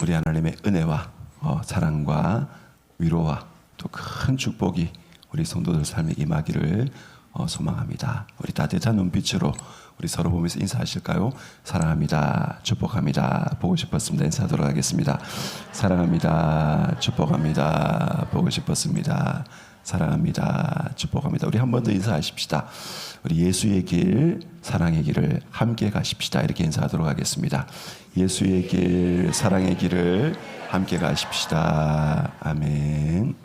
우리 하나님의 은혜와 사랑과 위로와 또 큰 축복이 우리 성도들 삶에 임하기를 소망합니다. 우리 따뜻한 눈빛으로 우리 서로 보면서 인사하실까요? 사랑합니다. 축복합니다. 보고 싶었습니다. 인사하도록 하겠습니다. 사랑합니다. 축복합니다. 보고 싶었습니다. 사랑합니다. 축복합니다. 우리 한 번 더 인사하십시다. 우리 예수의 길, 사랑의 길을 함께 가십시다. 이렇게 인사하도록 하겠습니다. 예수의 길, 사랑의 길을 함께 가십시다. 아멘.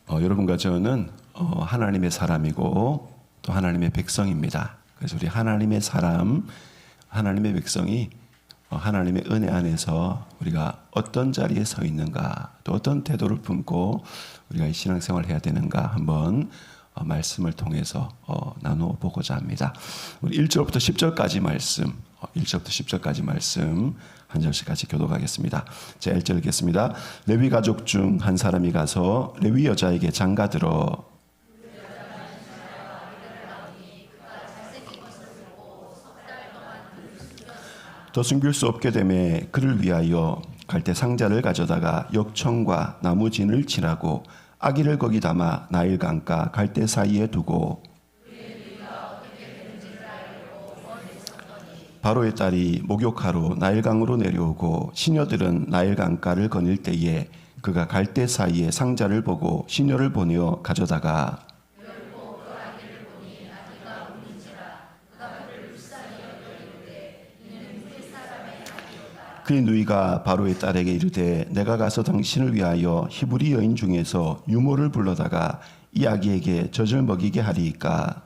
여러분과 저는 하나님의 사람이고 또 하나님의 백성입니다. 그래서 우리 하나님의 사람, 하나님의 백성이 하나님의 은혜 안에서 우리가 어떤 자리에 서 있는가, 또 어떤 태도를 품고 우리가 이 신앙생활을 해야 되는가 한번 말씀을 통해서 나누어 보고자 합니다. 우리 1절부터 10절까지 말씀, 1절부터 10절까지 말씀 한 절씩 같이 교독하겠습니다. 제 1절 읽겠습니다. 레위 가족 중 한 사람이 가서 레위 여자에게 장가들어 더 숨길 수 없게 되매 그를 위하여 갈대 상자를 가져다가 역청과 나무진을 칠하고 아기를 거기 담아 나일 강가 갈대 사이에 두고 바로의 딸이 목욕하러 나일강으로 내려오고 시녀들은 나일강가를 거닐 때에 그가 갈대 사이에 상자를 보고 시녀를 보내어 가져다가 그의 누이가 바로의 딸에게 이르되 내가 가서 당신을 위하여 히브리 여인 중에서 유모를 불러다가 이 아기에게 젖을 먹이게 하리이까.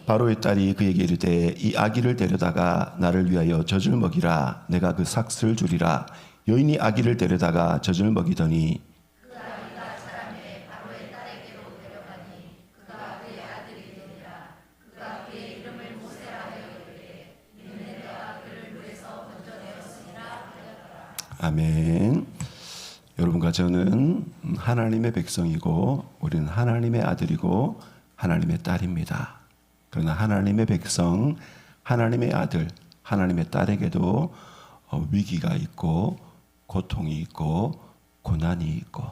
바로의 딸이 그에게 이르되 이 아기를 데려다가 나를 위하여 젖을 먹이라. 내가 그 삭슬 주리라. 여인이 아기를 데려다가 젖을 먹이더니 아멘. 여러분과 저는 하나님의 백성이고 우리는 하나님의 아들이고 하나님의 딸입니다. 그러나 하나님의 백성, 하나님의 아들, 하나님의 딸에게도 위기가 있고 고통이 있고 고난이 있고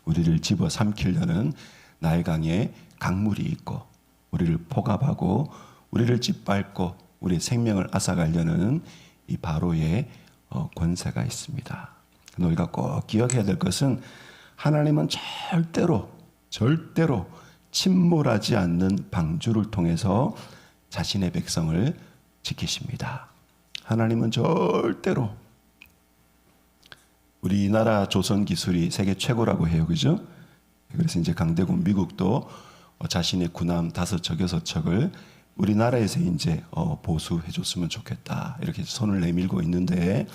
우리를 집어삼키려는 나일강에 강물이 있고 우리를 포갑하고 우리를 짓밟고 우리의 생명을 앗아가려는 이 바로의 권세가 있습니다. 우리가 꼭 기억해야 될 것은 하나님은 절대로 침몰하지 않는 방주를 통해서 자신의 백성을 지키십니다. 하나님은 절대로 우리나라 조선 기술이 세계 최고라고 해요. 그죠? 그래서 이제 강대국 미국도 자신의 군함 5척, 6척을 우리나라에서 이제 보수해 줬으면 좋겠다. 이렇게 손을 내밀고 있는데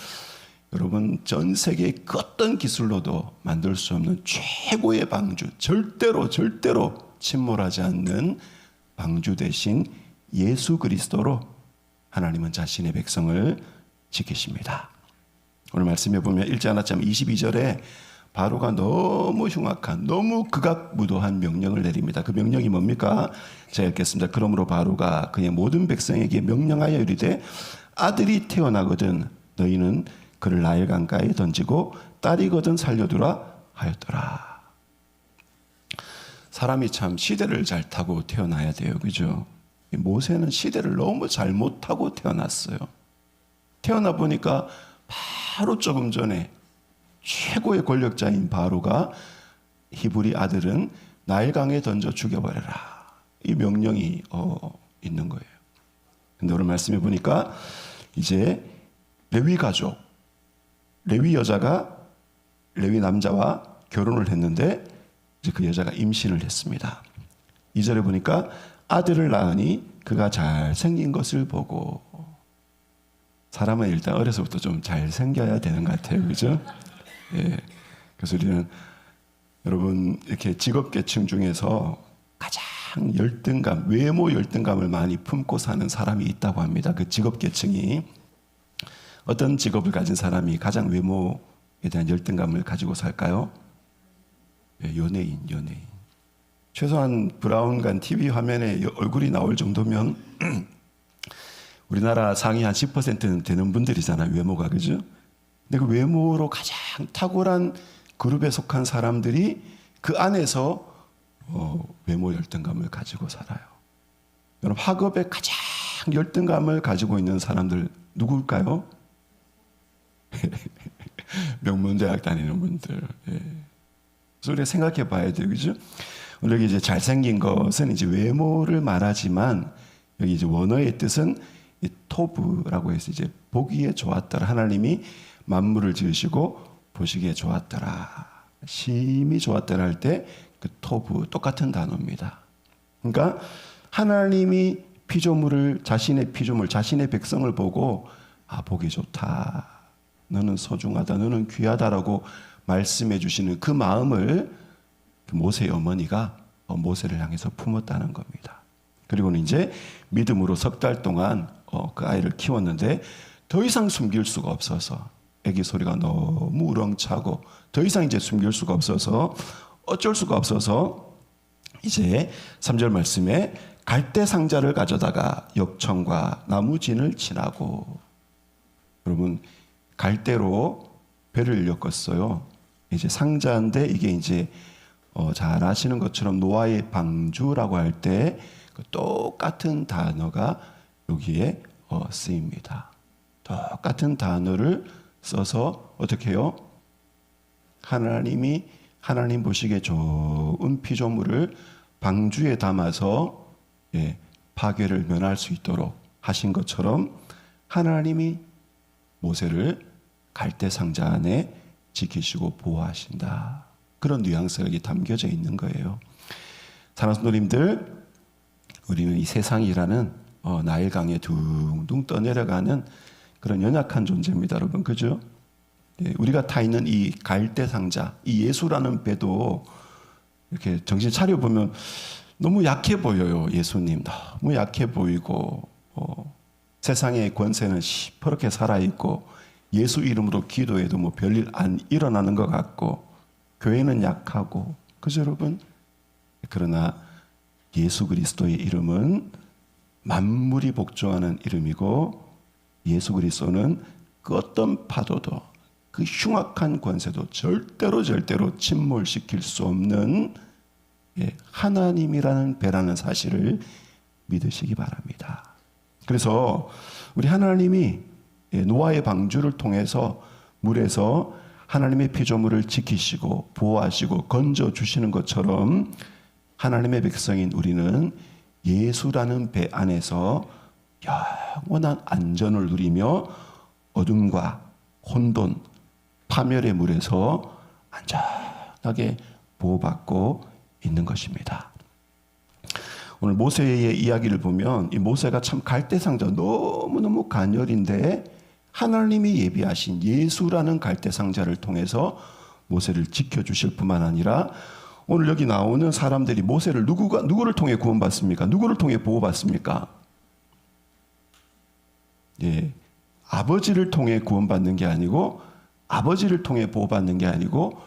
여러분 전 세계의 어떤 기술로도 만들 수 없는 최고의 방주, 절대로 침몰하지 않는 방주 대신 예수 그리스도로 하나님은 자신의 백성을 지키십니다. 오늘 말씀해 보면 1장 22절에 바로가 너무 흉악한, 너무 극악무도한 명령을 내립니다. 그 명령이 뭡니까? 제가 읽겠습니다. 그러므로 바로가 그의 모든 백성에게 명령하여 이르되 아들이 태어나거든 너희는 그를 나일 강가에 던지고 딸이거든 살려두라 하였더라. 사람이 참 시대를 잘 타고 태어나야 돼요. 그죠? 모세는 시대를 너무 잘못 타고 태어났어요. 태어나 보니까 바로 조금 전에 최고의 권력자인 바로가 히브리 아들은 나일강에 던져 죽여버려라. 이 명령이 있는 거예요. 근데 오늘 말씀해 보니까 이제 레위 가족, 레위 여자가 레위 남자와 결혼을 했는데 이제 그 여자가 임신을 했습니다. 2절에 보니까 아들을 낳으니 그가 잘생긴 것을 보고 사람은 일단 어려서부터 좀 잘생겨야 되는 것 같아요. 그죠? 예. 그래서 우리는 여러분 이렇게 직업계층 중에서 가장 열등감, 외모 열등감을 많이 품고 사는 사람이 있다고 합니다. 그 직업계층이 어떤 직업을 가진 사람이 가장 외모에 대한 열등감을 가지고 살까요? 예, 연예인. 최소한 브라운관 TV 화면에 얼굴이 나올 정도면 우리나라 상위 한 10%는 되는 분들이잖아요. 외모가. 그죠? 근데 그 외모로 가장 탁월한 그룹에 속한 사람들이 그 안에서 외모 열등감을 가지고 살아요. 여러분, 학업에 가장 열등감을 가지고 있는 사람들 누굴까요? 명문대학 다니는 분들. 예. 그래서 우리가 생각해 봐야 돼요. 그죠? 여기 이제 잘생긴 것은 이제 외모를 말하지만 여기 이제 원어의 뜻은 이 토브라고 해서 이제 보기에 좋았더라. 하나님이 만물을 지으시고 보시기에 좋았더라. 심히 좋았더라 할 때 그 토브 똑같은 단어입니다. 그러니까 하나님이 자신의 피조물, 자신의 백성을 보고 보기 좋다. 너는 소중하다. 너는 귀하다라고 말씀해 주시는 그 마음을 모세의 어머니가 모세를 향해서 품었다는 겁니다. 그리고는 이제 믿음으로 3달 동안 그 아이를 키웠는데 더 이상 숨길 수가 없어서 아기 소리가 너무 우렁차고 더 이상 이제 숨길 수가 없어서 어쩔 수가 없어서 이제 3절 말씀에 갈대 상자를 가져다가 역청과 나무진을 지나고 여러분 갈대로 배를 엮었어요. 이제 상자인데 이게 이제 잘 아시는 것처럼 노아의 방주라고 할 때 똑같은 단어가 여기에 쓰입니다. 똑같은 단어를 써서 어떻게 해요? 하나님 보시기에 좋은 피조물을 방주에 담아서 파괴를 면할 수 있도록 하신 것처럼 하나님이 모세를 갈대 상자 안에 지키시고 보호하신다. 그런 뉘앙스가 여기 담겨져 있는 거예요. 사랑하는 성도님들, 우리는 이 세상이라는 나일강에 둥둥 떠내려가는 그런 연약한 존재입니다, 여러분. 그죠? 우리가 타 있는 이 갈대 상자, 이 예수라는 배도 이렇게 정신 차려 보면 너무 약해 보여요. 예수님 너무 약해 보이고 세상의 권세는 시퍼렇게 살아 있고 예수 이름으로 기도해도 뭐 별일 안 일어나는 것 같고 교회는 약하고 그죠, 여러분? 그러나 예수 그리스도의 이름은 만물이 복종하는 이름이고 예수 그리스도는 그 어떤 파도도 그 흉악한 권세도 절대로 침몰시킬 수 없는 하나님이라는 배라는 사실을 믿으시기 바랍니다. 그래서 우리 하나님이 노아의 방주를 통해서 물에서 하나님의 피조물을 지키시고 보호하시고 건져주시는 것처럼 하나님의 백성인 우리는 예수라는 배 안에서 영원한 안전을 누리며 어둠과 혼돈, 파멸의 물에서 안전하게 보호받고 있는 것입니다. 오늘 모세의 이야기를 보면 이 모세가 참 갈대상자 너무너무 간절인데 하나님이 예비하신 예수라는 갈대상자를 통해서 모세를 지켜주실 뿐만 아니라 오늘 여기 나오는 사람들이 모세를 누구를 통해 구원받습니까? 누구를 통해 보호받습니까? 아버지를 통해 구원받는 게 아니고 아버지를 통해 보호받는 게 아니고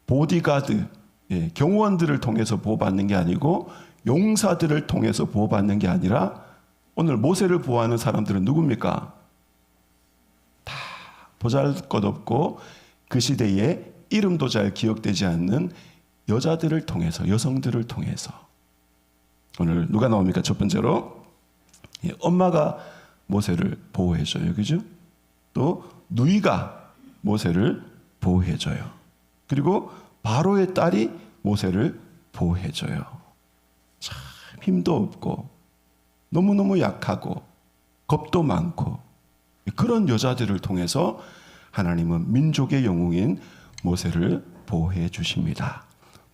보디가드, 경호원들을 통해서 보호받는 게 아니고 용사들을 통해서 보호받는 게 아니라 오늘 모세를 보호하는 사람들은 누굽니까? 다 보잘것없고 그 시대에 이름도 잘 기억되지 않는 여자들을 통해서, 여성들을 통해서. 오늘 누가 나옵니까? 첫 번째로 엄마가 모세를 보호해줘요. 그죠? 또 누이가 모세를 보호해줘요. 그리고 바로의 딸이 모세를 보호해줘요. 참 힘도 없고 너무너무 약하고 겁도 많고 그런 여자들을 통해서 하나님은 민족의 영웅인 모세를 보호해 주십니다.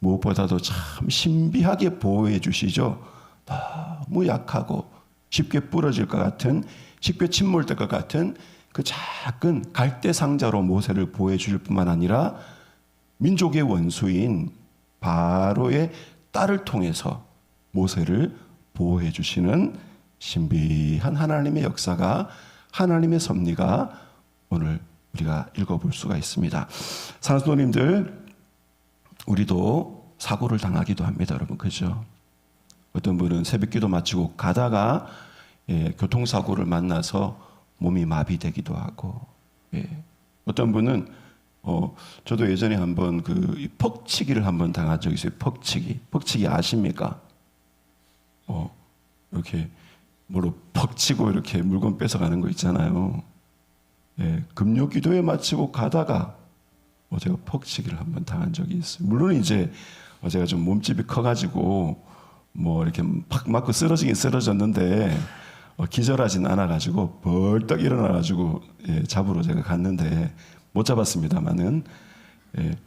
무엇보다도 참 신비하게 보호해 주시죠. 너무 약하고 쉽게 부러질 것 같은, 쉽게 침몰될 것 같은 그 작은 갈대 상자로 모세를 보호해 주실 뿐만 아니라 민족의 원수인 바로의 딸을 통해서 모세를 보호해 주시는 신비한 하나님의 역사가, 하나님의 섭리가 오늘 우리가 읽어볼 수가 있습니다. 사랑하는 성도님들, 우리도 사고를 당하기도 합니다, 여러분. 그죠? 어떤 분은 새벽기도 마치고 가다가 교통사고를 만나서 몸이 마비되기도 하고, 어떤 분은 저도 예전에 한번 그 퍽치기를 한번 당한 적이 있어요. 퍽치기 아십니까? 이렇게 뭐로 퍽치고 이렇게 물건 뺏어가는 거 있잖아요. 금요기도에 마치고 가다가 제가 퍽치기를 한번 당한 적이 있어요. 물론 이제 제가 좀 몸집이 커가지고 뭐 이렇게 팍 맞고 쓰러지긴 쓰러졌는데 기절하진 않아가지고 벌떡 일어나가지고 잡으러 제가 갔는데 못 잡았습니다만은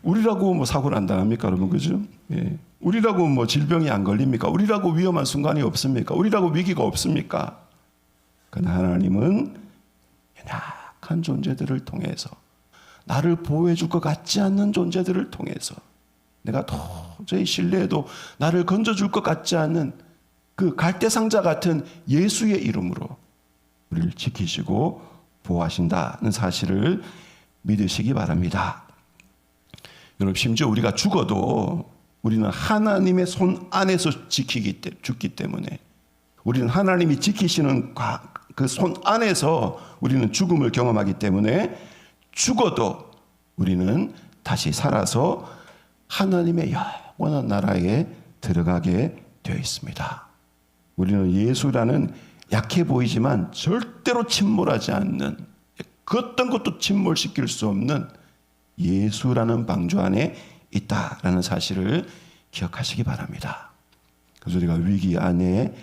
우리라고 뭐 사고를 안 당합니까, 여러분? 그죠? 우리라고 뭐 질병이 안 걸립니까? 우리라고 위험한 순간이 없습니까? 우리라고 위기가 없습니까? 그러나 하나님은 연약한 존재들을 통해서 나를 보호해 줄 것 같지 않는 존재들을 통해서 내가 도저히 신뢰해도 나를 건져줄 것 같지 않는 그 갈대상자 같은 예수의 이름으로 우리를 지키시고 보호하신다는 사실을 믿으시기 바랍니다. 여러분, 심지어 우리가 죽어도 우리는 하나님의 손 안에서 죽기 때문에 우리는 하나님이 지키시는 그 손 안에서 우리는 죽음을 경험하기 때문에 죽어도 우리는 다시 살아서 하나님의 영원한 나라에 들어가게 되어 있습니다. 우리는 예수라는 약해 보이지만 절대로 침몰하지 않는, 그 어떤 것도 침몰시킬 수 없는 예수라는 방주 안에 있다라는 사실을 기억하시기 바랍니다. 그래서 우리가 위기 안에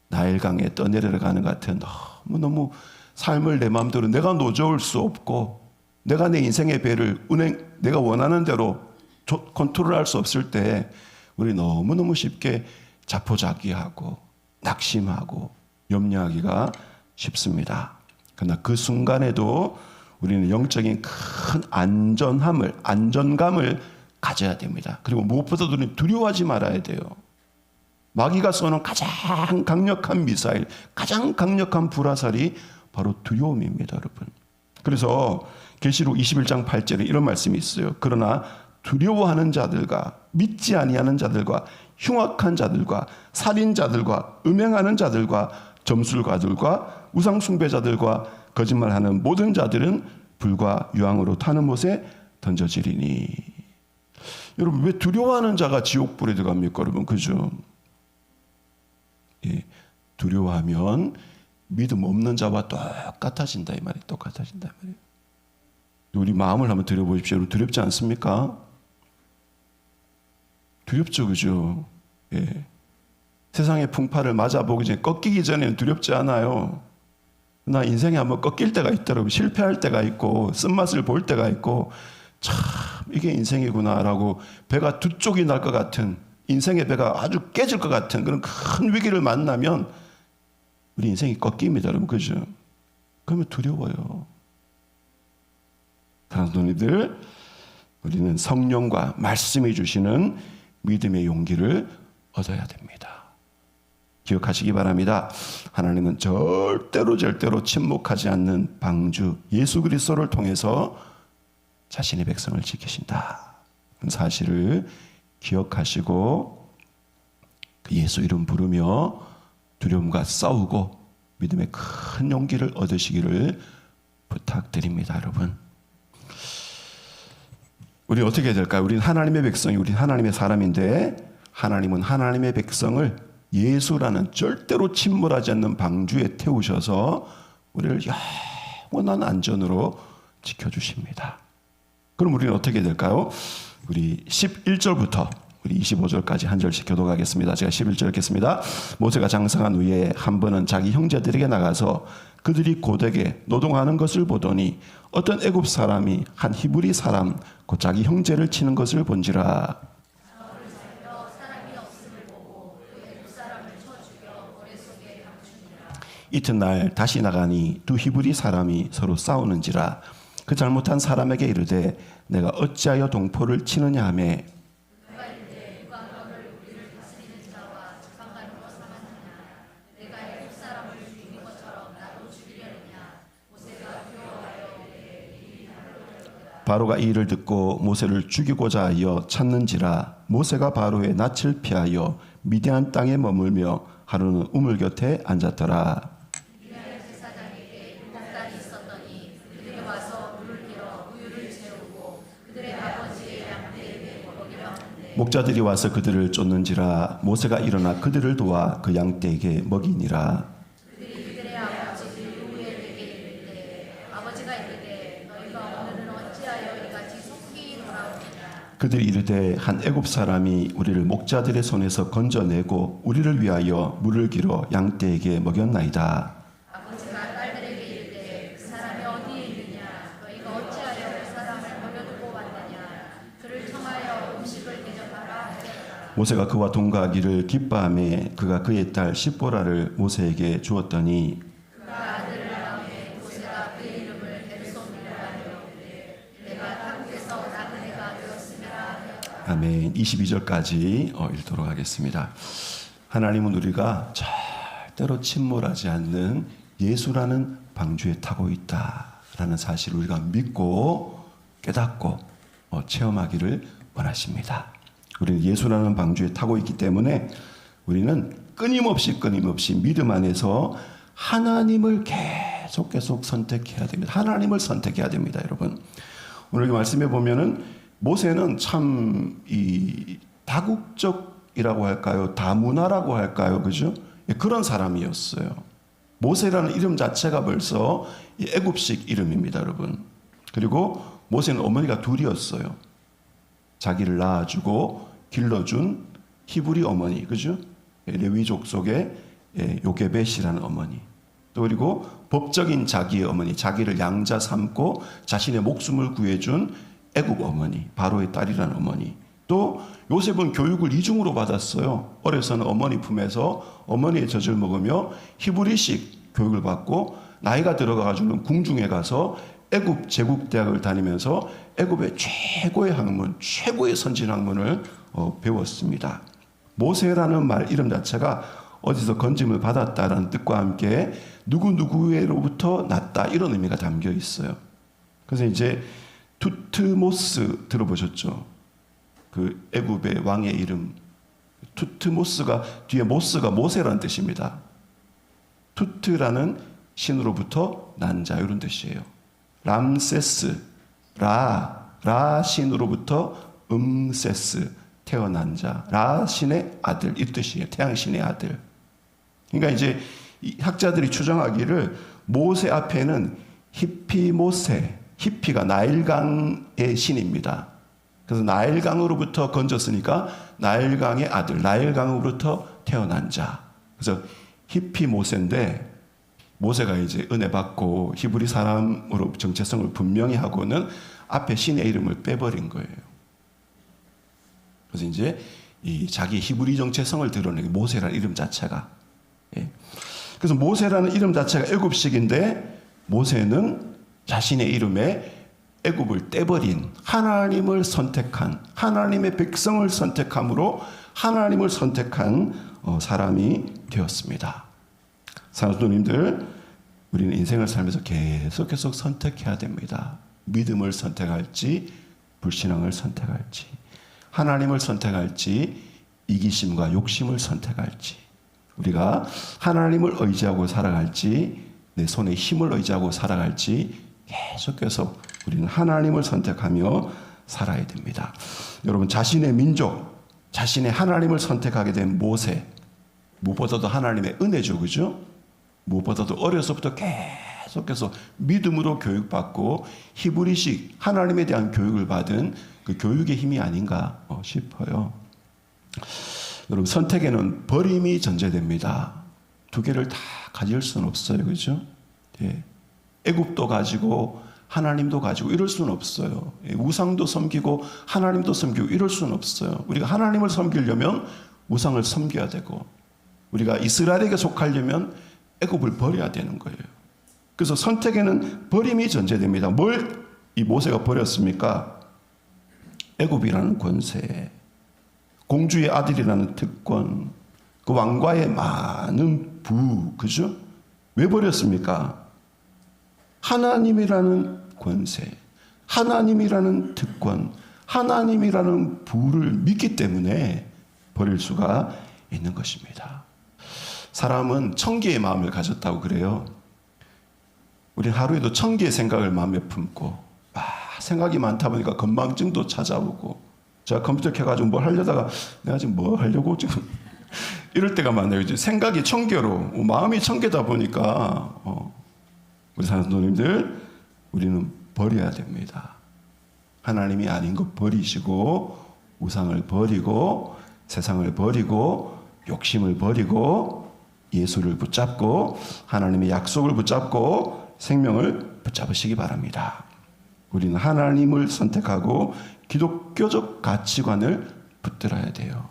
나일강에 떠내려가는 것 같은 너무너무 삶을 내 마음대로 내가 노져올 수 없고 내가 내 인생의 배를 내가 원하는 대로 컨트롤할 수 없을 때 우리 너무너무 쉽게 자포자기하고 낙심하고 염려하기가 쉽습니다. 그러나 그 순간에도 우리는 영적인 큰 안전감을 가져야 됩니다. 그리고 무엇보다도 우리는 두려워하지 말아야 돼요. 마귀가 쏘는 가장 강력한 미사일, 가장 강력한 불화살이 바로 두려움입니다, 여러분. 그래서 계시록 21장 8절에 이런 말씀이 있어요. 그러나 두려워하는 자들과 믿지 아니하는 자들과 흉악한 자들과 살인자들과 음행하는 자들과 점술가들과 우상숭배자들과 거짓말하는 모든 자들은 불과 유황으로 타는 못에 던져지리니. 여러분, 왜 두려워하는 자가 지옥불에 들어갑니까, 여러분? 그죠? 두려워하면 믿음 없는 자와 똑같아진다 이 말이에요. 똑같아진다 이 말이에요. 우리 마음을 한번 들여보십시오. 여러분, 두렵지 않습니까? 두렵죠, 그죠? 세상의 풍파를 맞아보기 전에, 꺾이기 전에는 두렵지 않아요. 나 인생에 한번 꺾일 때가 있더라고요. 실패할 때가 있고 쓴맛을 볼 때가 있고 참 이게 인생이구나라고 배가 두 쪽이 날 것 같은, 인생의 배가 아주 깨질 것 같은 그런 큰 위기를 만나면 우리 인생이 꺾입니다, 여러분. 그죠? 그러면 두려워요. 사랑하는 우리는 성령과 말씀이 주시는 믿음의 용기를 얻어야 됩니다. 기억하시기 바랍니다. 하나님은 절대로 침묵하지 않는 방주 예수 그리스도를 통해서 자신의 백성을 지키신다. 사실을 기억하시고 그 예수 이름 부르며 두려움과 싸우고 믿음의 큰 용기를 얻으시기를 부탁드립니다, 여러분. 우리 어떻게 해야 될까요? 우리는 하나님의 백성이, 우리 하나님의 사람인데 하나님은 하나님의 백성을 예수라는 절대로 침몰하지 않는 방주에 태우셔서 우리를 영원한 안전으로 지켜주십니다. 그럼 우리는 어떻게 해야 될까요? 우리 11절부터 우리 25절까지 한 절씩 교독하겠습니다. 제가 11절 읽겠습니다. 모세가 장성한 후에 한 번은 자기 형제들에게 나가서 그들이 고되게 노동하는 것을 보더니 어떤 애굽 사람이 한 히브리 사람 곧 자기 형제를 치는 것을 본지라. 이튿날 다시 나가니 두 히브리 사람이 서로 싸우는지라. 그 잘못한 사람에게 이르되 내가 어찌하여 동포를 치느냐 하며 바로가 이 일을 듣고 모세를 죽이고자 하여 찾는지라. 모세가 바로의 낯을 피하여 미디안 땅에 머물며 하루는 우물 곁에 앉았더라. 목자들이 와서 그들을 쫓는지라. 모세가 일어나 그들을 도와 그 양떼에게 먹이니라. 그들의 아버지 누구에게 이르되 아버지가 이르되 너희가 오늘은 어찌하여 이같이 속히노라. 그들이 이르되 한 애굽 사람이 우리를 목자들의 손에서 건져내고 우리를 위하여 물을 길어 양떼에게 먹였나이다. 아버지가 딸들에게 이르되 그 사람이 어디에 있느냐. 너희가 어찌하여 그 사람을 버려두고 왔느냐. 그를 청하여 음식을 대접하라 하였더라. 모세가 그와 동거하기를 기뻐하매 그가 그의 딸 십보라를 모세에게 주었더니 그가 아들을 낳음에 모세가 그의 이름을 게르솜이라 하였는데 내가 타국에서 낳은 애가 되었음이라 하였더라. 아멘. 22절까지 읽도록 하겠습니다. 하나님은 우리가 절대로 침몰하지 않는 예수라는 방주에 타고 있다라는 사실을 우리가 믿고 깨닫고 체험하기를 원하십니다. 우리는 예수라는 방주에 타고 있기 때문에 우리는 끊임없이 믿음 안에서 하나님을 계속 선택해야 됩니다. 하나님을 선택해야 됩니다, 여러분. 오늘 말씀해 보면은 모세는 참 이 다국적이라고 할까요? 다문화라고 할까요? 그죠? 그런 사람이었어요. 모세라는 이름 자체가 벌써 애굽식 이름입니다, 여러분. 그리고 모세는 어머니가 둘이었어요. 자기를 낳아주고 길러준 히브리 어머니, 그죠? 레위족 속의 요게벳이라는 어머니. 또 그리고 법적인 자기의 어머니, 자기를 양자 삼고 자신의 목숨을 구해준 애굽 어머니, 바로의 딸이라는 어머니. 또 요셉은 교육을 이중으로 받았어요. 어려서는 어머니 품에서 어머니의 젖을 먹으며 히브리식 교육을 받고 나이가 들어가가지고는 궁중에 가서 애굽 제국대학을 다니면서 애굽의 최고의 학문, 최고의 선진 학문을 배웠습니다. 모세라는 말 이름 자체가 어디서 건짐을 받았다라는 뜻과 함께 누구누구로부터 났다 이런 의미가 담겨 있어요. 그래서 이제 투트모스 들어보셨죠? 그 애굽의 왕의 이름 투트모스가 뒤에 모스가 모세라는 뜻입니다. 투트라는 신으로부터 난 자 이런 뜻이에요. 람세스 라 신으로부터 음세스 태어난 자, 라 신의 아들 이 뜻이에요. 태양신의 아들. 그러니까 이제 이 학자들이 추정하기를 모세 앞에는 히피모세, 히피가 나일강의 신입니다. 그래서 나일강으로부터 건졌으니까 나일강의 아들, 나일강으로부터 태어난 자. 그래서 히피모세인데 모세가 이제 은혜 받고 히브리 사람으로 정체성을 분명히 하고는 앞에 신의 이름을 빼버린 거예요. 그래서 이제 이 자기 히브리 정체성을 드러내게 모세라는 이름 자체가. 그래서 모세라는 이름 자체가 애굽식인데 모세는 자신의 이름에 애굽을 떼버린 하나님을 선택한 하나님의 백성을 선택함으로 하나님을 선택한 사람이 되었습니다. 사랑하는 우리는 인생을 살면서 계속 선택해야 됩니다. 믿음을 선택할지 불신앙을 선택할지 하나님을 선택할지 이기심과 욕심을 선택할지 우리가 하나님을 의지하고 살아갈지 내 손에 힘을 의지하고 살아갈지 계속해서 우리는 하나님을 선택하며 살아야 됩니다. 여러분 자신의 민족, 자신의 하나님을 선택하게 된 모세 무엇보다도 하나님의 은혜죠. 그죠? 무엇보다도 어려서부터 계속해서 믿음으로 교육받고 히브리식 하나님에 대한 교육을 받은 그 교육의 힘이 아닌가 싶어요. 여러분 선택에는 버림이 전제됩니다. 두 개를 다 가질 수는 없어요. 그죠? 예. 애굽도 가지고 하나님도 가지고 이럴 수는 없어요. 우상도 섬기고 하나님도 섬기고 이럴 수는 없어요. 우리가 하나님을 섬기려면 우상을 섬겨야 되고 우리가 이스라엘에게 속하려면 애굽을 버려야 되는 거예요. 그래서 선택에는 버림이 전제됩니다. 뭘 이 모세가 버렸습니까? 애굽이라는 권세, 공주의 아들이라는 특권, 그 왕과의 많은 부, 그죠? 왜 버렸습니까? 하나님이라는 권세, 하나님이라는 특권, 하나님이라는 부를 믿기 때문에 버릴 수가 있는 것입니다. 사람은 1000개의 마음을 가졌다고 그래요. 우리 하루에도 1000개의 생각을 마음에 품고 생각이 많다 보니까 건망증도 찾아오고, 제가 컴퓨터 켜가지고 뭘 하려다가 내가 지금 뭐 하려고 지금 이럴 때가 많아요. 이제 생각이 1000개로 마음이 1000개다 보니까 우리 사람들님들 우리는 버려야 됩니다. 하나님이 아닌 것 버리시고, 우상을 버리고, 세상을 버리고, 욕심을 버리고, 예수를 붙잡고, 하나님의 약속을 붙잡고, 생명을 붙잡으시기 바랍니다. 우리는 하나님을 선택하고 기독교적 가치관을 붙들어야 돼요.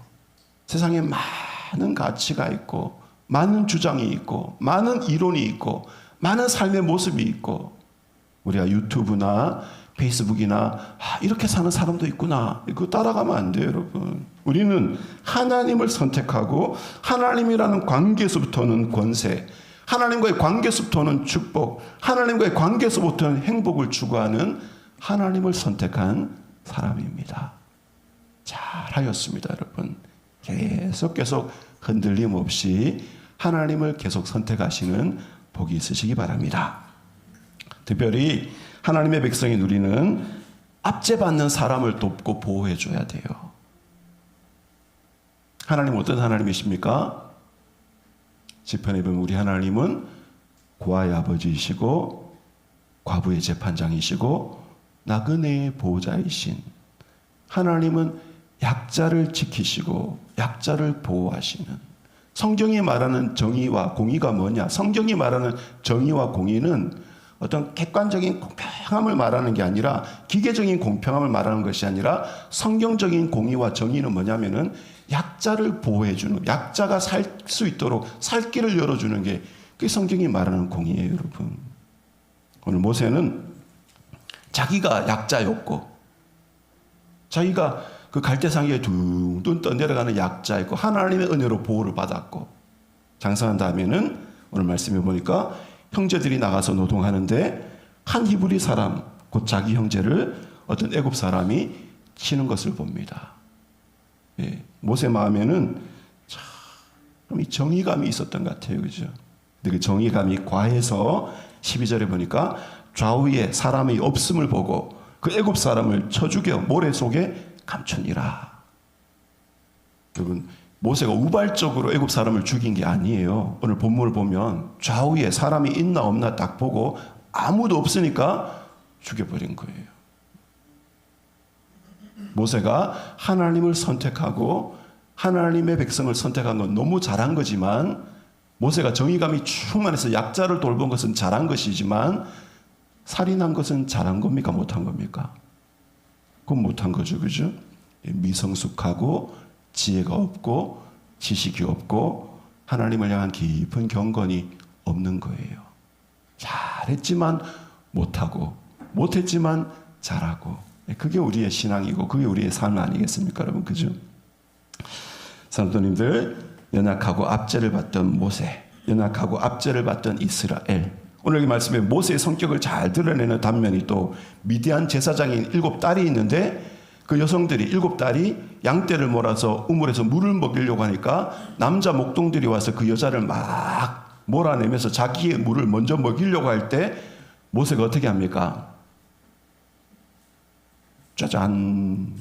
세상에 많은 가치가 있고, 많은 주장이 있고, 많은 이론이 있고, 많은 삶의 모습이 있고, 우리가 유튜브나 페이스북이나 이렇게 사는 사람도 있구나, 그거 따라가면 안 돼요, 여러분. 우리는 하나님을 선택하고 하나님이라는 관계에서부터는 권세, 하나님과의 관계에서부터는 축복, 하나님과의 관계에서부터는 행복을 추구하는 하나님을 선택한 사람입니다. 잘하였습니다, 여러분. 계속 흔들림 없이 하나님을 계속 선택하시는 복이 있으시기 바랍니다. 특별히 하나님의 백성이 누리는 압제받는 사람을 돕고 보호해 줘야 돼요. 하나님 어떤 하나님이십니까? 시편에 보면 우리 하나님은 고아의 아버지이시고 과부의 재판장이시고 나그네의 보호자이신 하나님은 약자를 지키시고 약자를 보호하시는, 성경이 말하는 정의와 공의가 뭐냐? 성경이 말하는 정의와 공의는 어떤 객관적인 공평함을 말하는 게 아니라, 기계적인 공평함을 말하는 것이 아니라, 성경적인 공의와 정의는 뭐냐면은 약자를 보호해주는, 약자가 살 수 있도록 살 길을 열어주는 게 그게 성경이 말하는 공의예요, 여러분. 오늘 모세는 자기가 약자였고, 자기가 그 갈대상에 둥둥 떠내려가는 약자였고, 하나님의 은혜로 보호를 받았고, 장사한 다음에는 오늘 말씀해 보니까 형제들이 나가서 노동하는데 한 히브리 사람, 곧 자기 형제를 어떤 애굽 사람이 치는 것을 봅니다. 예, 모세 마음에는 참 이 정의감이 있었던 것 같아요, 그죠? 근데 그 정의감이 과해서 12절에 보니까 좌우에 사람이 없음을 보고 그 애굽 사람을 쳐 죽여 모래 속에 감추니라. 여러분, 모세가 우발적으로 애굽 사람을 죽인 게 아니에요. 오늘 본문을 보면 좌우에 사람이 있나 없나 딱 보고 아무도 없으니까 죽여버린 거예요. 모세가 하나님을 선택하고 하나님의 백성을 선택한 건 너무 잘한 거지만, 모세가 정의감이 충만해서 약자를 돌본 것은 잘한 것이지만, 살인한 것은 잘한 겁니까? 못한 겁니까? 그건 못한 거죠, 그죠? 미성숙하고 지혜가 없고 지식이 없고 하나님을 향한 깊은 경건이 없는 거예요. 잘했지만 못하고, 못했지만 잘하고, 그게 우리의 신앙이고 그게 우리의 삶 아니겠습니까, 여러분? 그죠? 성도님들, 연약하고 압제를 받던 모세, 연약하고 압제를 받던 이스라엘. 오늘 이 말씀에 모세의 성격을 잘 드러내는 단면이 또 미디안 제사장인 7딸이 있는데, 그 여성들이 7딸이 양떼를 몰아서 우물에서 물을 먹이려고 하니까 남자 목동들이 와서 그 여자를 막 몰아내면서 자기의 물을 먼저 먹이려고 할 때 모세가 어떻게 합니까? 짜잔,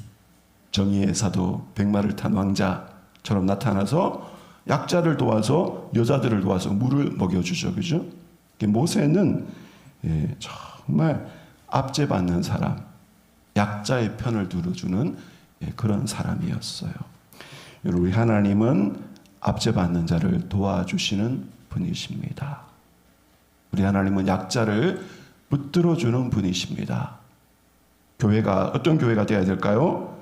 정의의 사도, 백마를 탄 왕자처럼 나타나서 약자를 도와서, 여자들을 도와서 물을 먹여주죠, 그죠? 모세는 정말 압제받는 사람, 약자의 편을 들어주는 그런 사람이었어요. 우리 하나님은 압제받는 자를 도와주시는 분이십니다. 우리 하나님은 약자를 붙들어주는 분이십니다. 교회가 어떤 교회가 되어야 될까요?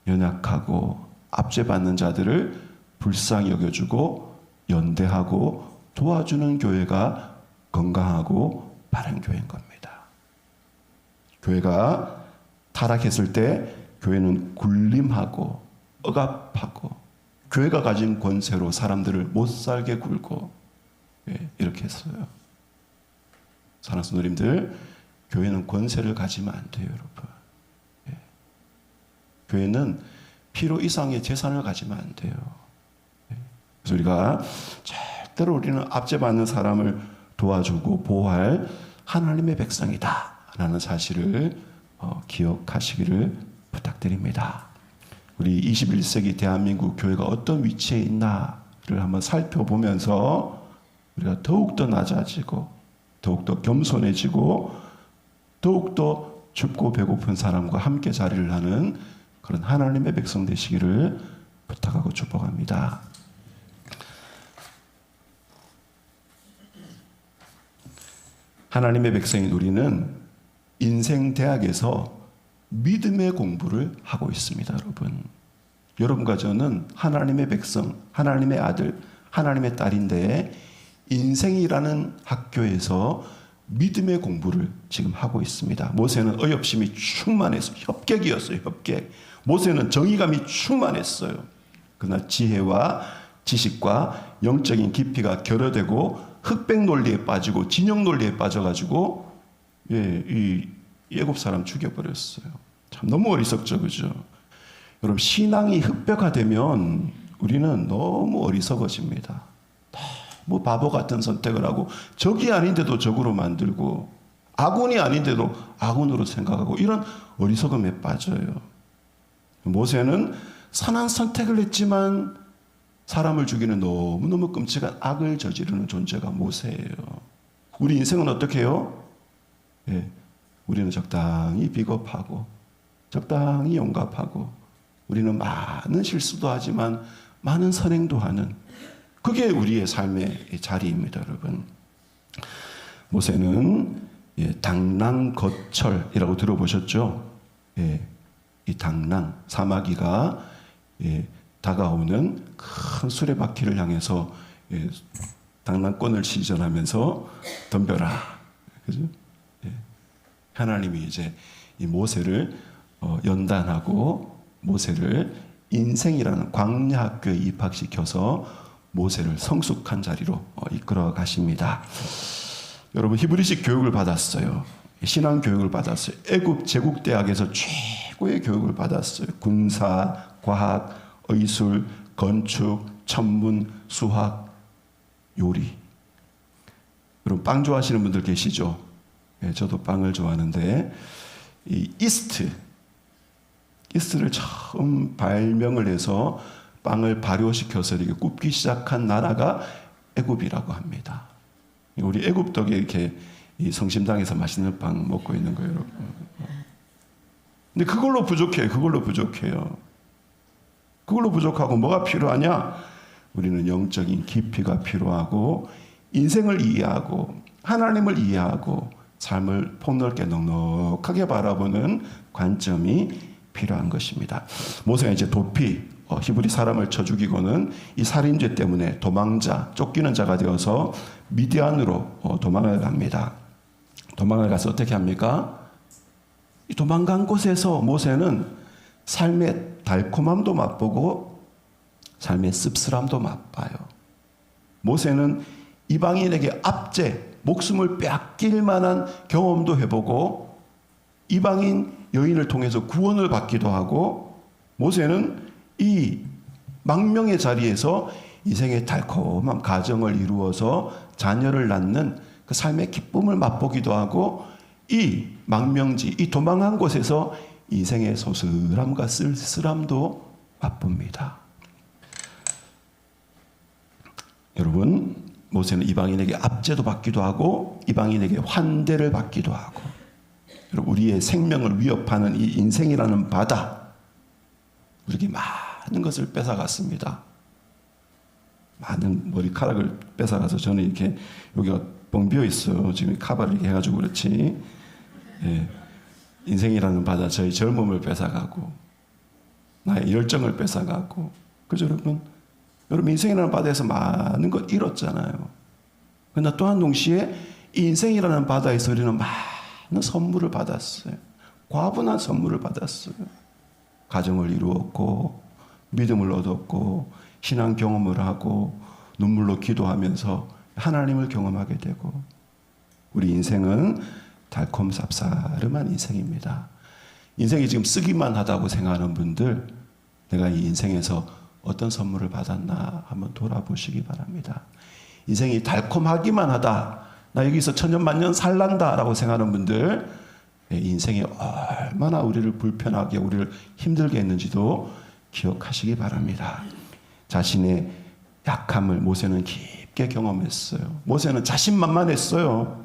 연약하고 압제받는 자들을 불쌍히 여겨주고 연대하고 도와주는 교회가 건강하고 바른 교회인 겁니다. 교회가 타락했을 때 교회는 굴림하고 억압하고 교회가 가진 권세로 사람들을 못 살게 굴고 이렇게 했어요. 사랑하는 성도님들, 교회는 권세를 가지면 안 돼요, 여러분. 예. 교회는 필요 이상의 재산을 가지면 안 돼요. 예. 그래서 우리가 절대로 우리는 압제받는 사람을 도와주고 보호할 하나님의 백성이다 라는 사실을 기억하시기를 부탁드립니다. 우리 21세기 대한민국 교회가 어떤 위치에 있나를 한번 살펴보면서 우리가 더욱더 낮아지고 더욱더 겸손해지고 더욱더 춥고 배고픈 사람과 함께 자리를 하는 그런 하나님의 백성 되시기를 부탁하고 축복합니다. 하나님의 백성인 우리는 인생 대학에서 믿음의 공부를 하고 있습니다, 여러분. 여러분과 저는 하나님의 백성, 하나님의 아들, 하나님의 딸인데 인생이라는 학교에서 믿음의 공부를 지금 하고 있습니다. 모세는 어이없음이 충만했어요. 협객이었어요, 협객. 모세는 정의감이 충만했어요. 그러나 지혜와 지식과 영적인 깊이가 결여되고 흑백 논리에 빠지고 진영 논리에 빠져가지고 이 애굽 사람 죽여버렸어요. 참 너무 어리석죠, 그죠? 여러분, 신앙이 흑백화되면 우리는 너무 어리석어집니다. 너무 바보 같은 선택을 하고 적이 아닌데도 적으로 만들고 아군이 아닌데도 아군으로 생각하고 이런 어리석음에 빠져요. 모세는 선한 선택을 했지만 사람을 죽이는 너무너무 끔찍한 악을 저지르는 존재가 모세예요. 우리 인생은 어떻게 해요? 예, 우리는 적당히 비겁하고 적당히 용감하고 우리는 많은 실수도 하지만 많은 선행도 하는 그게 우리의 삶의 자리입니다, 여러분. 모세는 당랑거철이라고 들어보셨죠? 이 당랑, 사마귀가 다가오는 큰 수레바퀴를 향해서 당랑권을 시전하면서 덤벼라. 그죠? 하나님이 이제 이 모세를 연단하고 모세를 인생이라는 광야 학교에 입학시켜서 모세를 성숙한 자리로 이끌어 가십니다. 여러분, 히브리식 교육을 받았어요. 신앙 교육을 받았어요. 애굽 제국대학에서 최고의 교육을 받았어요. 군사, 과학, 의술, 건축, 천문, 수학, 요리. 여러분, 빵 좋아하시는 분들 계시죠? 저도 빵을 좋아하는데 이 이스트를 처음 발명을 해서 빵을 발효시켜서 이렇게 굽기 시작한 나라가 애굽이라고 합니다. 우리 애굽 덕에 이렇게 이 성심당에서 맛있는 빵 먹고 있는 거예요, 여러분. 근데 그걸로 부족해요. 그걸로 부족하고 뭐가 필요하냐? 우리는 영적인 깊이가 필요하고 인생을 이해하고 하나님을 이해하고 삶을 폭넓게 넉넉하게 바라보는 관점이 필요한 것입니다. 모세가 이제 도피, 히브리 사람을 쳐 죽이고는 이 살인죄 때문에 도망자, 쫓기는 자가 되어서 미디안으로 도망을 갑니다. 도망을 가서 어떻게 합니까? 이 도망간 곳에서 모세는 삶의 달콤함도 맛보고 삶의 씁쓸함도 맛봐요. 모세는 이방인에게 압제, 목숨을 빼앗길 만한 경험도 해보고 이방인 여인을 통해서 구원을 받기도 하고 모세는 이 망명의 자리에서 인생의 달콤한 가정을 이루어서 자녀를 낳는 그 삶의 기쁨을 맛보기도 하고 이 망명지, 이 도망한 곳에서 인생의 소슬함과 쓸쓸함도 맛봅니다. 여러분, 모세는 이방인에게 압제도 받기도 하고 이방인에게 환대를 받기도 하고 우리의 생명을 위협하는 이 인생이라는 바다, 우리에게 많은 것을 뺏어갔습니다. 많은 머리카락을 뺏어가서 저는 이렇게 여기가 뻥 비어 있어요. 지금 카바를 이렇게 해가지고 그렇지. 인생이라는 바다, 저희 젊음을 뺏어가고 나의 열정을 뺏어가고, 그죠, 여러분? 여러분, 인생이라는 바다에서 많은 것 잃었잖아요. 그러나 또한 동시에 이 인생이라는 바다에서 우리는 많은 선물을 받았어요. 과분한 선물을 받았어요. 가정을 이루었고 믿음을 얻었고 신앙 경험을 하고 눈물로 기도하면서 하나님을 경험하게 되고 우리 인생은 달콤 쌉싸름한 인생입니다. 인생이 지금 쓰기만 하다고 생각하는 분들, 내가 이 인생에서 어떤 선물을 받았나 한번 돌아보시기 바랍니다. 인생이 달콤하기만 하다, 나 여기서 천년만년 살란다 라고 생각하는 분들, 인생이 얼마나 우리를 불편하게, 우리를 힘들게 했는지도 기억하시기 바랍니다. 자신의 약함을 모세는 깊게 경험했어요. 모세는 자신만만했어요.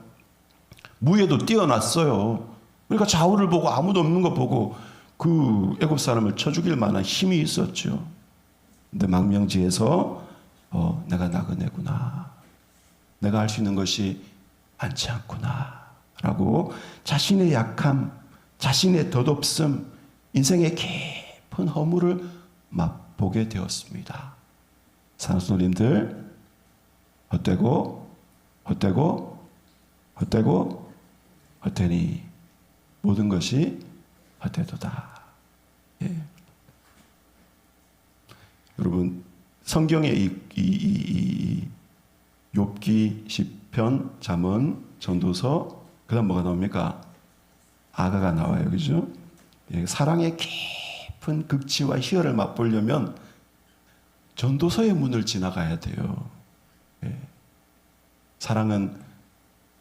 무예도 뛰어났어요. 그러니까 좌우를 보고 아무도 없는 거 보고 그 애굽 사람을 쳐 죽일 만한 힘이 있었죠. 근데 망명지에서 내가 나그네구나, 내가 할 수 있는 것이 많지 않구나 라고 자신의 약함, 자신의 덧없음, 인생의 깊은 허물을 맛보게 되었습니다. 산소님들, 헛되고 헛되니 모든 것이 헛되도다. 예. 여러분, 성경의 이 욥기, 시편, 잠언, 전도서, 그다음 뭐가 나옵니까? 아가가 나와요, 그죠? 예, 사랑의 깊은 극치와 희열을 맛보려면 전도서의 문을 지나가야 돼요. 예. 사랑은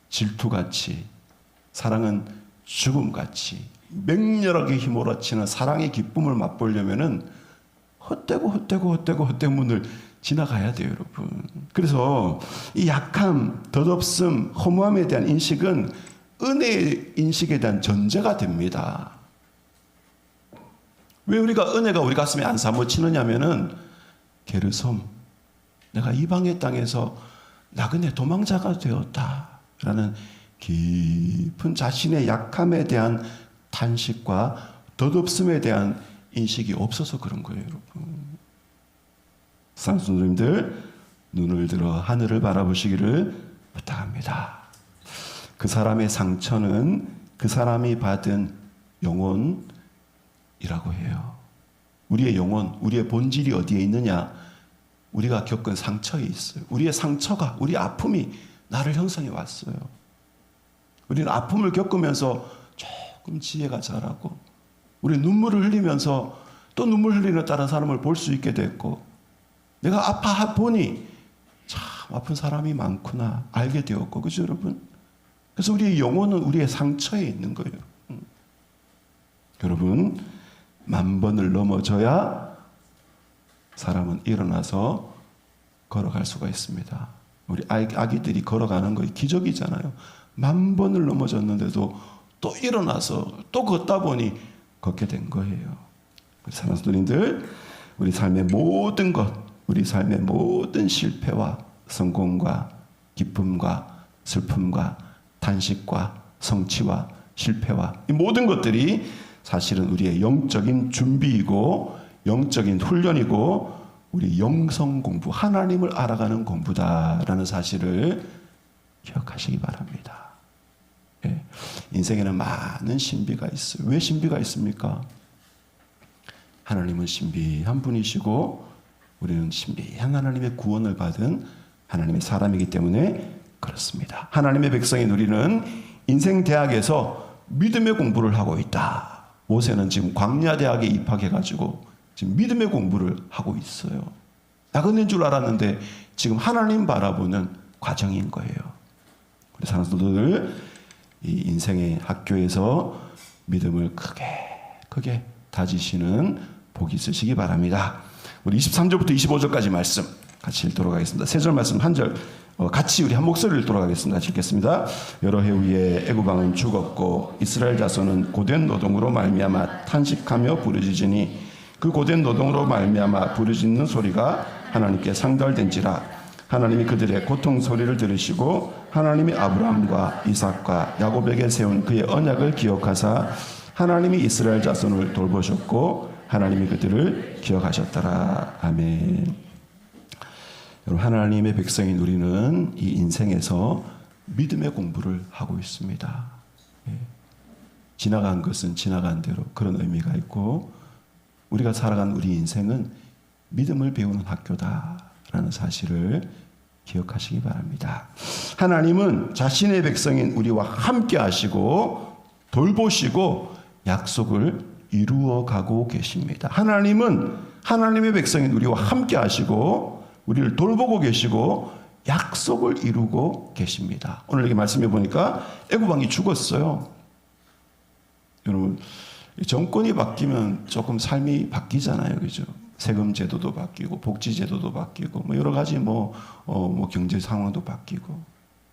질투같이, 사랑은 죽음같이 맹렬하게 휘몰아치는 사랑의 기쁨을 맛보려면은 헛되고 문을 지나가야 돼요, 여러분. 그래서 이 약함, 덧없음, 허무함에 대한 인식은 은혜의 인식에 대한 전제가 됩니다. 왜 우리가 은혜가 우리 가슴에 안 사무치느냐면은 게르솜, 내가 이방의 땅에서 나그네 도망자가 되었다라는 깊은 자신의 약함에 대한 탄식과 덧없음에 대한 인식이 없어서 그런 거예요, 여러분. 산수님들, 눈을 들어 하늘을 바라보시기를 부탁합니다. 그 사람의 상처는 그 사람이 받은 영혼이라고 해요. 우리의 영혼, 우리의 본질이 어디에 있느냐? 우리가 겪은 상처에 있어요. 우리의 상처가, 우리 아픔이 나를 형성해 왔어요. 우리는 아픔을 겪으면서 조금 지혜가 자라고, 우리 눈물을 흘리면서 또 눈물 흘리는 다른 사람을 볼 수 있게 됐고, 내가 아파 보니 참 아픈 사람이 많구나 알게 되었고, 그죠 여러분? 그래서 우리의 영혼은 우리의 상처에 있는 거예요. 여러분, 10,000번을 넘어져야 사람은 일어나서 걸어갈 수가 있습니다. 우리 아기들이 걸어가는 거 기적이잖아요. 10,000번을 넘어졌는데도 또 일어나서 또 걷다 보니 걷게 된 거예요. 사랑하는 성도님들, 우리 삶의 모든 것, 우리 삶의 모든 실패와 성공과 기쁨과 슬픔과 탄식과 성취와 실패와 이 모든 것들이 사실은 우리의 영적인 준비이고 영적인 훈련이고 우리 영성 공부, 하나님을 알아가는 공부다라는 사실을 기억하시기 바랍니다. 예. 인생에는 많은 신비가 있어요. 왜 신비가 있습니까? 하나님은 신비한 분이시고 우리는 신비한 하나님의 구원을 받은 하나님의 사람이기 때문에 그렇습니다. 하나님의 백성인 우리는 인생 대학에서 믿음의 공부를 하고 있다. 모세는 지금 광야대학에 입학해가지고 지금 믿음의 공부를 하고 있어요. 나그네인 줄 알았는데 지금 하나님 바라보는 과정인 거예요. 우리 사랑하는 성도들, 이 인생의 학교에서 믿음을 크게 다지시는 복이 있으시기 바랍니다. 우리 23절부터 25절까지 말씀 같이 읽도록 하겠습니다. 3절 말씀 1절 같이 우리 한 목소리를 읽도록 하겠습니다. 같이 읽겠습니다. 여러 해 후에 애굽 왕은 죽었고 이스라엘 자손은 고된 노동으로 말미암아 탄식하며 부르짖으니 그 고된 노동으로 말미암아 부르짖는 소리가 하나님께 상달된지라. 하나님이 그들의 고통 소리를 들으시고 하나님이 아브라함과 이삭과 야곱에게 세운 그의 언약을 기억하사 하나님이 이스라엘 자손을 돌보셨고 하나님이 그들을 기억하셨더라. 아멘. 여러분, 하나님의 백성인 우리는 이 인생에서 믿음의 공부를 하고 있습니다. 지나간 것은 지나간 대로 그런 의미가 있고 우리가 살아간 우리 인생은 믿음을 배우는 학교다라는 사실을 기억하시기 바랍니다. 하나님은 자신의 백성인 우리와 함께 하시고 돌보시고 약속을 이루어 가고 계십니다. 하나님은 하나님의 백성인 우리와 함께 하시고 우리를 돌보고 계시고 약속을 이루고 계십니다. 오늘 여기 말씀해 보니까 애굽 왕이 죽었어요. 여러분, 정권이 바뀌면 조금 삶이 바뀌잖아요, 그죠? 세금 제도도 바뀌고 복지 제도도 바뀌고 뭐 여러 가지 경제 상황도 바뀌고.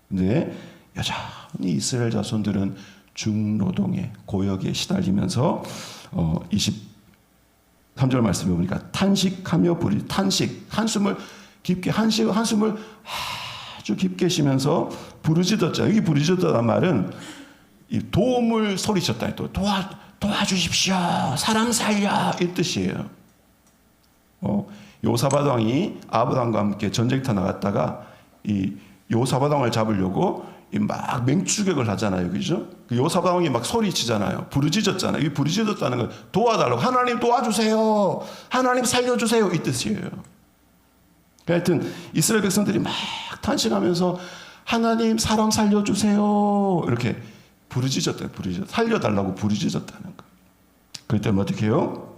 근데 여전히 이스라엘 자손들은 중노동에 고역에 시달리면서 23절 말씀해 보니까 탄식하며 탄식 한숨을 깊게 한숨을 아주 깊게 쉬면서 부르짖었죠. 여기 부르짖었다는 말은 이 도움을 소리쳤다. 또 도와주십시오. 사람 살려 이 뜻이에요. 요사밧 왕이 아합 왕과 함께 전쟁터 나갔다가 이 요사밧 왕을 잡으려고 막 맹추격을 하잖아요, 그죠? 그 요사밧 왕이 막 소리치잖아요, 부르짖었잖아요. 이 부르짖었다는 건 도와달라고, 하나님 도와주세요, 하나님 살려주세요 이 뜻이에요. 하여튼 이스라엘 백성들이 막 탄식하면서 하나님 사람 살려주세요 이렇게 부르짖었대요. 살려달라고 부르짖었다는 거. 그럴 때는 어떻게 해요?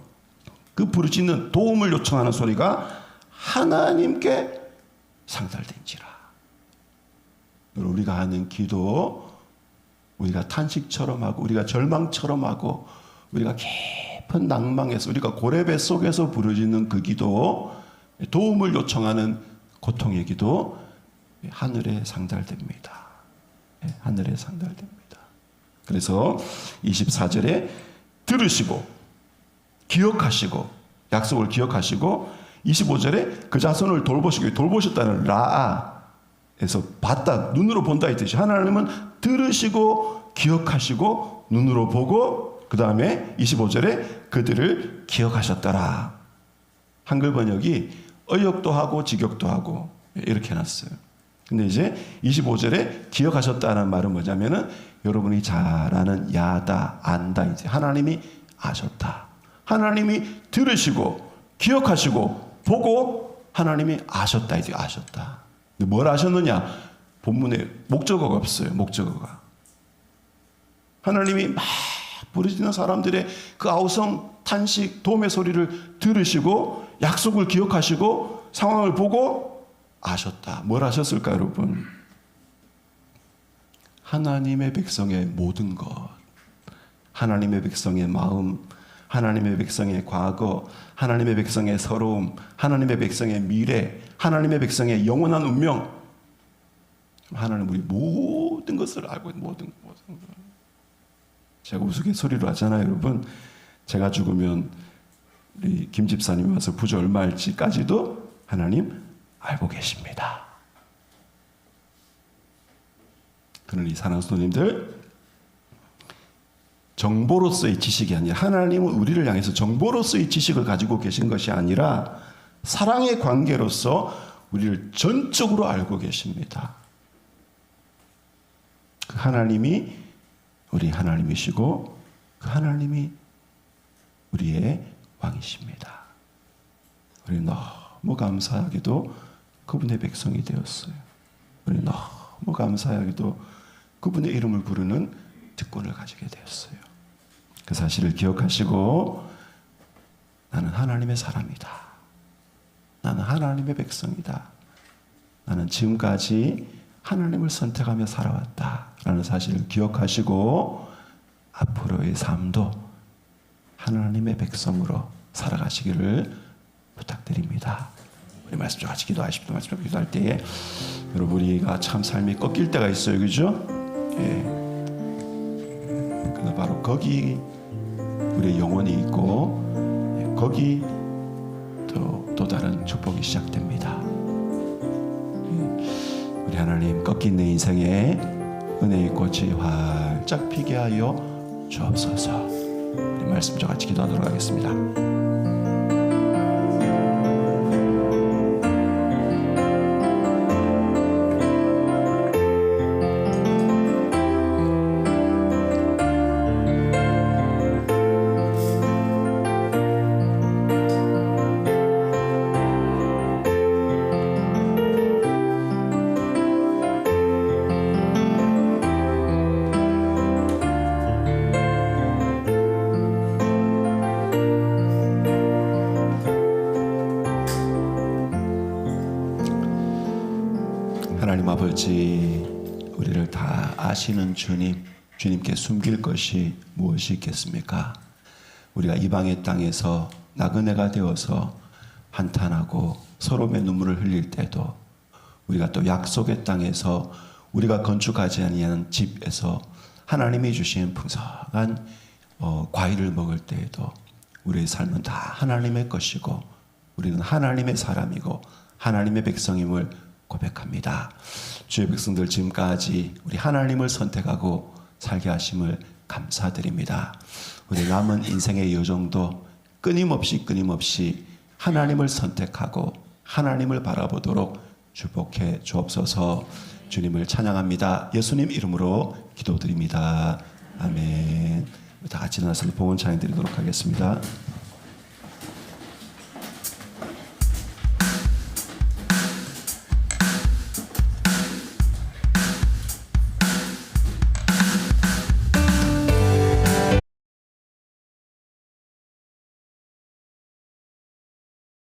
그 부르짖는 도움을 요청하는 소리가 하나님께 상달된지라. 우리가 하는 기도, 우리가 탄식처럼 하고 우리가 절망처럼 하고 우리가 깊은 낭망에서 우리가 고레배 속에서 부르짖는 그 기도, 도움을 요청하는 고통의 기도, 하늘에 상달됩니다. 하늘에 상달됩니다. 그래서 24절에 들으시고 기억하시고 약속을 기억하시고 25절에 그 자손을 돌보셨다는 라아에서 봤다, 눈으로 본다 이 뜻이. 하나님은 들으시고 기억하시고 눈으로 보고 그 다음에 25절에 그들을 기억하셨더라. 한글 번역이 의역도 하고 직역도 하고 이렇게 해놨어요. 근데 이제 25절에 기억하셨다는 말은 뭐냐면은 여러분이 잘 아는 야다, 안다, 이제 하나님이 아셨다. 하나님이 들으시고 기억하시고 보고 하나님이 아셨다, 이제 아셨다. 근데 뭘 아셨느냐? 본문에 목적어가 없어요. 목적어가. 하나님이 막 부르짖는 사람들의 그 아우성, 탄식, 도움의 소리를 들으시고 약속을 기억하시고 상황을 보고 아셨다. 뭘 아셨을까요, 여러분? 하나님의 백성의 모든 것, 하나님의 백성의 마음, 하나님의 백성의 과거, 하나님의 백성의 서러움, 하나님의 백성의 미래, 하나님의 백성의 영원한 운명, 하나님 우리 모든 것을 알고 있는 모든 것. 제가 우스갯소리로 하잖아요, 여러분. 제가 죽으면 우리 김 집사님이 와서 부조 얼마 할지까지도 하나님 알고 계십니다. 그러니 사랑하는 성도님들, 정보로서의 지식이 아니라 하나님은 우리를 향해서 정보로서의 지식을 가지고 계신 것이 아니라 사랑의 관계로서 우리를 전적으로 알고 계십니다. 그 하나님이 우리 하나님이시고 그 하나님이 우리의 왕이십니다. 우리 너무 감사하게도 그분의 백성이 되었어요. 우리 너무 감사하게도 그분의 이름을 부르는 특권을 가지게 되었어요. 그 사실을 기억하시고 나는 하나님의 사람이다. 나는 하나님의 백성이다. 나는 지금까지 하나님을 선택하며 살아왔다라는 사실을 기억하시고 앞으로의 삶도 하나님의 백성으로 살아가시기를 부탁드립니다. 우리 말씀 좀 같이 기도하십시오. 말씀 좀 기도할 때에 여러분 우리가 참 삶이 꺾일 때가 있어요, 그죠? 예. 그래서 바로 거기 우리의 영혼이 있고 거기 또 다른 축복이 시작됩니다. 우리 하나님 꺾인 내 인생에 은혜의 꽃이 활짝 피게 하여 주옵소서. 우리 말씀 좀 같이 기도하도록 하겠습니다. 아시는 주님, 주님께 숨길 것이 무엇이 있겠습니까? 우리가 이방의 땅에서 나그네가 되어서 한탄하고 서로의 눈물을 흘릴 때도, 우리가 또 약속의 땅에서 우리가 건축하지 아니하는 집에서 하나님이 주신 풍성한 과일을 먹을 때에도 우리의 삶은 다 하나님의 것이고 우리는 하나님의 사람이고 하나님의 백성임을 고백합니다. 주의 백성들, 지금까지 우리 하나님을 선택하고 살게 하심을 감사드립니다. 우리 남은 인생의 여정도 끊임없이 하나님을 선택하고 하나님을 바라보도록 축복해 주옵소서. 주님을 찬양합니다. 예수님 이름으로 기도드립니다. 아멘. 다 같이 나서서 봉헌 찬양 드리도록 하겠습니다.